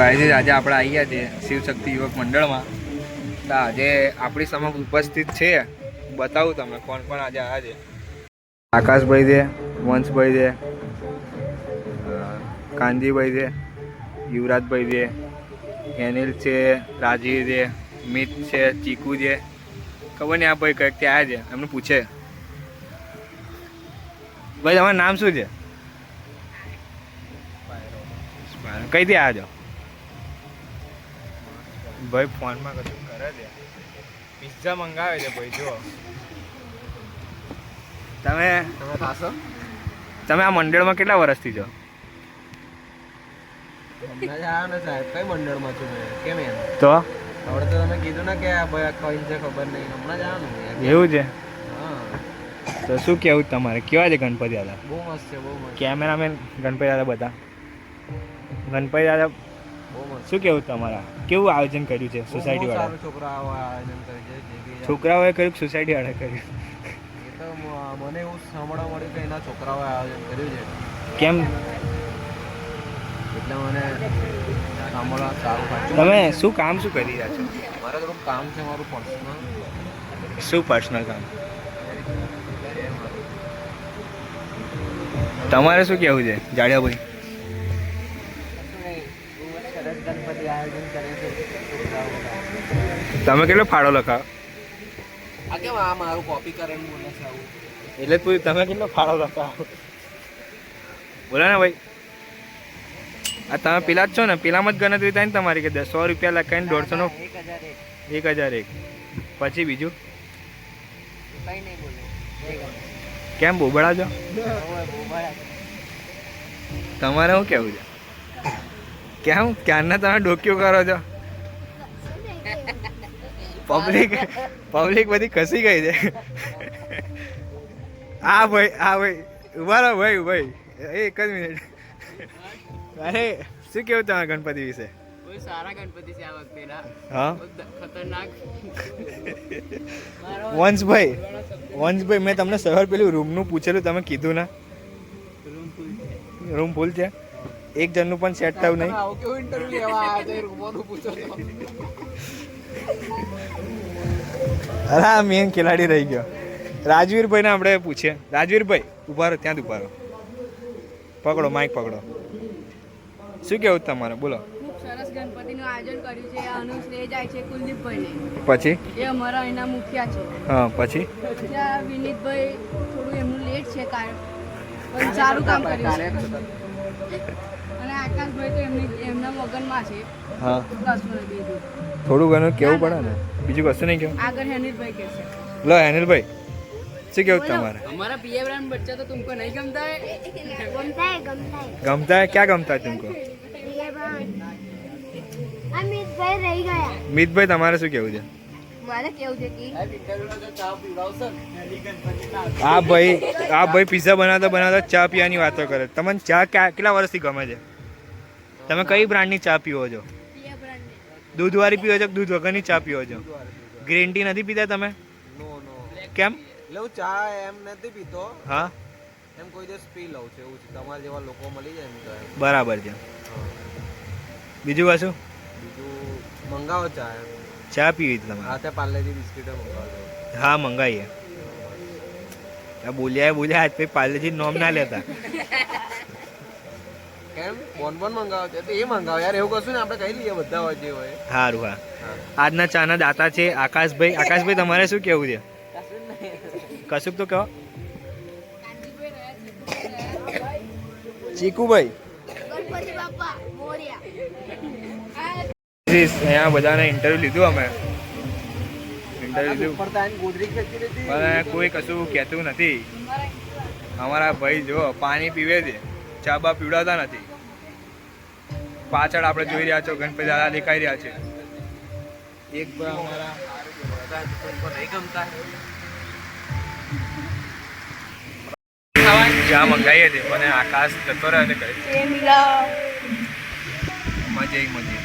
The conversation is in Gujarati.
ગાઈઝ આજે આપણે આવી ગયા છીએ શિવશક્તિ યુવક મંડળમાં. તો આજે આપણી સમક્ષ ઉપસ્થિત છે, બતાવું તમને કોણ કોણ આજે આવ્યા છે. આકાશભાઈ છે, વંશભાઈ છે, કાનજીભાઈ છે, યુવરાજભાઈ છે, એનિલ છે, રાજીવ છે, મિત છે, ચીકુ છે. ખબર નહીં આ ભાઈ કંઈક ત્યાં આવ્યા છે, એમને પૂછે ભાઈ તમારું નામ શું છે? કઈથી આવ્યા છો ભાઈ? ફોનમાં કશું કરે છે, પિઝા મંગાવે છે ભાઈ. જો તમે ખાશો? તમે આ મંડળમાં કેટલા વર્ષથી છો? કઈ મંડળમાં છું કેમ એમ? તો હવે તો તમે કીધું ને કે ભાઈ કઈ છે ખબર નહીં, હમણાં જ આવવાનું. એવું છે? હા. તો શું કેવું તમારે? કેવા છે ગણપતિ દાદા? બહુ મસ્ત છે, બહુ મસ્ત. કેમેરામેન ગણપતિ દાદા બધા ગણપતિ દાદા બહુ મસ્ત. શું કેવું તમારા? કેવું આયોજન કર્યું છે સોસાયટી વાળા? છોકરાઓ આયોજન કરે છે. છોકરાઓએ કર્યું, સોસાયટી વાળાએ કર્યું? એ તો મને એવું સાંભળવા મળ્યું કે એના છોકરાઓએ આયોજન કર્યું છે. કેમ? એટલે મને સાંભળવા સારું લાગ્યું. તમે શું કામ શું કરી રહ્યા છો? મારે થોડું કામ છે, મારું પર્સનલ. શું પર્સનલ કામ? તમારે શું કેવું છે જાડિયાભાઈ? સરસ ગણપતિ આયોજન કરે છે. તમે કેટલો ફાળો લખાવો? આ કેમ આ મારું કોપી કરીને બોલે છે આવું? એટલે તમે કેટલો ફાળો લખાવો? બોલો ને ભાઈ. આ તમે પેલા જ છો ને? પેલામાં જ ગણતરી થાય ને તમારી કે 100 રૂપિયા લખાઈને 150 નો 1001. પછી બીજું કઈ નહીં બોલે. કેમ બોબડા છો? તમારે શું કેવું છે? કેમ ક્યારના તમે ડોક્યો કરો છો? પબ્લિક બધી ખસી ગઈ છે. આ ભાઈ ઉભા રહો ભાઈ. એક જ મિનિટ. અરે શું કેવું તમારા ગણપતિ વિશે? કોઈ સારા ગણપતિ છે આ વખતેના. હા ખતરનાક. વંશભાઈ મેં તમને સવાર પેલું રૂમનું પૂછેલું, તમે કીધું ના રૂમ ફૂલ છે? એક જણનું પણ સેટ થયું નહીં. આવું કેવું ઇન્ટરવ્યુ લેવા આવ્યા છે રૂમોનું પૂછો તો? અરે આ મેન ખેલાડી રહી ગયો. રાજવીરભાઈને આપણે પૂછીએ. રાજવીરભાઈ ઉભા રહો, ત્યાં જ ઉભા રહો. પકડો, માઇક પકડો. શું કેવું તમારે? બોલો. ખૂબ સરસ ગણપતિનું આયોજન કર્યું છે. આનું શ્રેય જાય છે કુલદીપભાઈને. પછી એ અમારા એના મુખિયા છે. હા પછી ત્યાં વિનીતભાઈ થોડું એમનું લેટ છે પણ સારું કામ કર્યું છે. અને આકાશભાઈ તો એમના મગનમાં છે. હા કશું નથી બીજું. થોડું ઘણું કેવું પડે ને, બીજું કશું નહીં કેવું. આગળ હેનિલભાઈ કહેશે. લો અનિલભાઈ શું કેવું તમારે? हमारा पीए ब्रांड बच्चा तो तुमको नहीं गमता है? ગમતા હે? ક્યાં ગમતા હે તુમકો? અમિતભાઈ રહી ગયા. મિતભાઈ તમારે શું કેવું છે? मारे केव છે કે આ ભાઈ પિઝા બનાવતા ચા પીવાની વાતો કરે. તમને ચા કેટલા વર્ષથી ગમે છે? તમે કઈ બ્રાન્ડની ચા પીવો છો? પીએ બ્રાન્ડ દૂધવાળી પીવો છો કે દૂધ વગરની ચા પીવો છો? ગ્રીન ટી નથી પીતા તમે? નો કેમ? એટલે હું ચા એમ નથી પીતો, હા એમ કોઈ દિવસ પી લઉં છું. એવું છે, તમારા જેવા લોકો મળી જાય ને તો એમ. બરાબર છે. બીજું કશું? બીજું મંગાવો ચા એમ. ચા પીવી છે તમારે? હાથે પાર્લેજી બિસ્કીટો મંગાવો. હા મંગાવીએ. બોલ્યા આજ પછી પાર્લેજી નોમ ના લેતા. કેમ બોન મંગાવો છે તો એ મંગાવો યાર. એવું કશું ને આપણે કહી લઈએ બધા હોય જે હોય. સારું હા. આજના ચાના દાતા છે આકાશભાઈ. આકાશભાઈ તમારે શું કેવું છે? કશુંક તો કહો. ચીકુભાઈ ગણપતિ બાપા મોર્યા. અહીંયા બધાને ઇન્ટરવ્યુ લીધું અમે. ઇન્ટરવ્યુ લીધું ઉપર તો આઈને ગોદરી ખેંચી લીધી. પણ કોઈ કશું કહેતું નથી. અમારા ભાઈ જો પાણી પીવે છે, ચા બા પીવડાવતા નથી. પાછળ આપણે જોઈ રહ્યા છો ગણપતિ દાદા દેખાઈ રહ્યા છે. એક અમારા નહીં ગમતા. ચા મંગાવીએ છીએ પણ આકાશ જતો રહે છે. કઈ એ મિલા મજે મજે